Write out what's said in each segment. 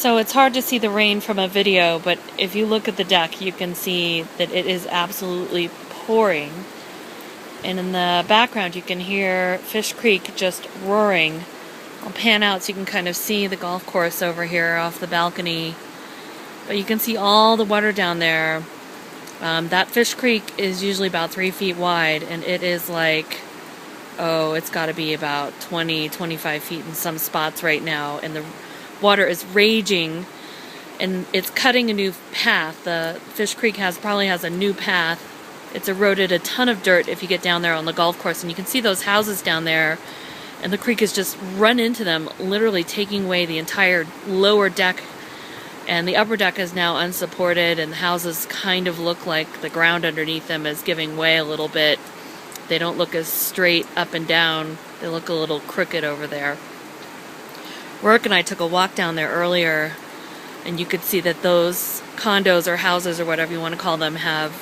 So it's hard to see the rain from a video, but if you look at the deck, you can see that it is absolutely pouring. And in the background, you can hear Fish Creek just roaring. I'll pan out so you can kind of see the golf course over here off the balcony. But you can see all the water down there. That Fish Creek is usually about 3 feet wide, and it is like, oh, it's got to be about 20, 25 feet in some spots right now. And the water is raging, and it's cutting a new path. The Fish Creek probably has a new path. It's eroded a ton of dirt if you get down there on the golf course, and you can see those houses down there, and the creek has just run into them, literally taking away the entire lower deck, and the upper deck is now unsupported, and the houses kind of look like the ground underneath them is giving way a little bit. They don't look as straight up and down. They look a little crooked over there. Rourke and I took a walk down there earlier, and you could see that those condos or houses or whatever you want to call them have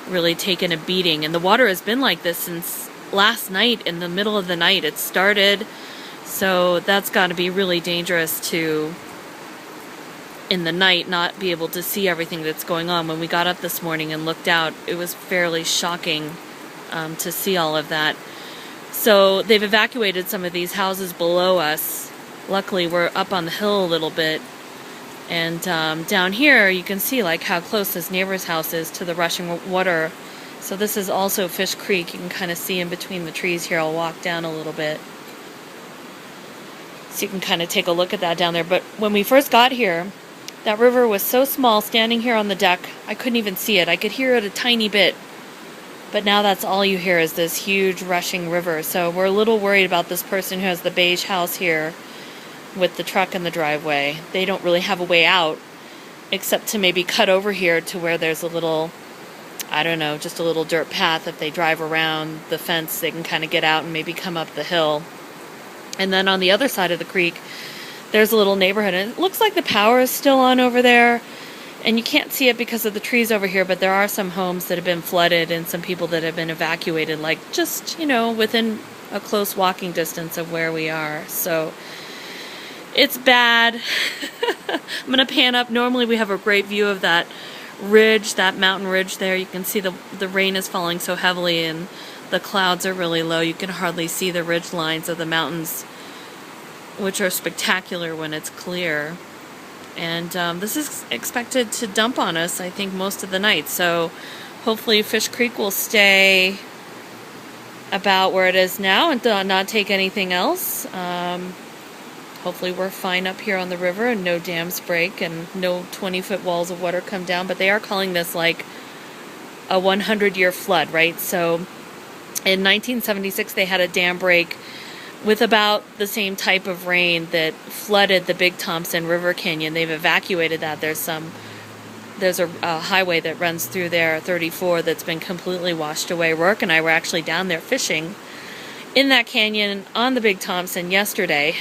really taken a beating. And the water has been like this since last night. In the middle of the night it started, so that's got to be really dangerous to, in the night, not be able to see everything that's going on. When we got up this morning and looked out, it was fairly shocking to see all of that. So they've evacuated some of these houses below us. Luckily we're up on the hill a little bit, and down here you can see like how close this neighbor's house is to the rushing water. So this is also Fish Creek. You can kind of see in between the trees here. I'll walk down a little bit so you can kind of take a look at that down there. But when we first got here, that river was so small. Standing here on the deck, I couldn't even see it. I could hear it a tiny bit, but now that's all you hear is this huge rushing river. So we're a little worried about this person who has the beige house here with the truck in the driveway. They don't really have a way out except to maybe cut over here to where there's a little, I don't know, just a little dirt path. If they drive around the fence, they can kind of get out and maybe come up the hill. And then on the other side of the creek, there's a little neighborhood, and it looks like the power is still on over there, and you can't see it because of the trees over here, but there are some homes that have been flooded and some people that have been evacuated, like just, you know, within a close walking distance of where we are. So it's bad. I'm going to pan up. Normally we have a great view of that ridge, that mountain ridge there. You can see the rain is falling so heavily and the clouds are really low. You can hardly see the ridge lines of the mountains, which are spectacular when it's clear. And this is expected to dump on us, I think, most of the night. So hopefully Fish Creek will stay about where it is now and not take anything else. Hopefully we're fine up here on the river and no dams break and no 20-foot walls of water come down. But they are calling this like a 100-year flood, right? So in 1976 they had a dam break with about the same type of rain that flooded the Big Thompson River Canyon. They've evacuated that. There's a highway that runs through there, 34, that's been completely washed away. Rourke and I were actually down there fishing in that canyon on the Big Thompson yesterday.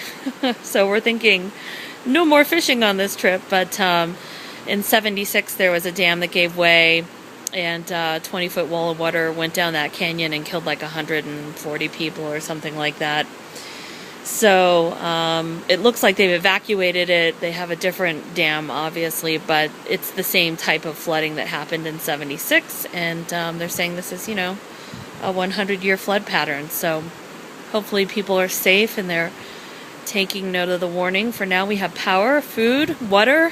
So we're thinking no more fishing on this trip, but in 76 there was a dam that gave way, and a 20-foot wall of water went down that canyon and killed like 140 people or something like that. So it looks like they've evacuated it. They have a different dam, obviously, but it's the same type of flooding that happened in 76, and they're saying this is, you know, a 100-year flood pattern. So hopefully people are safe and they're taking note of the warning. For now we have power, food, water,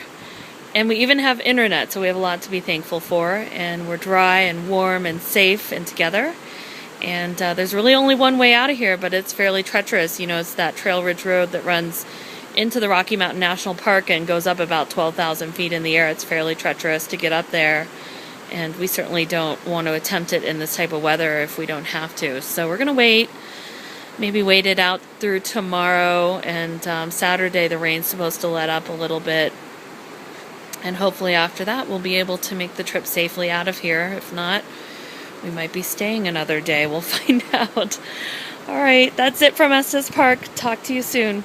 and we even have internet, so we have a lot to be thankful for. And we're dry and warm and safe and together. And there's really only one way out of here, but it's fairly treacherous. You know, it's that Trail Ridge Road that runs into the Rocky Mountain National Park and goes up about 12,000 feet in the air. It's fairly treacherous to get up there, and we certainly don't want to attempt it in this type of weather if we don't have to. So we're going to wait, maybe wait it out through tomorrow, and Saturday the rain's supposed to let up a little bit. And hopefully after that we'll be able to make the trip safely out of here. If not, we might be staying another day. We'll find out. All right, that's it from Estes Park. Talk to you soon.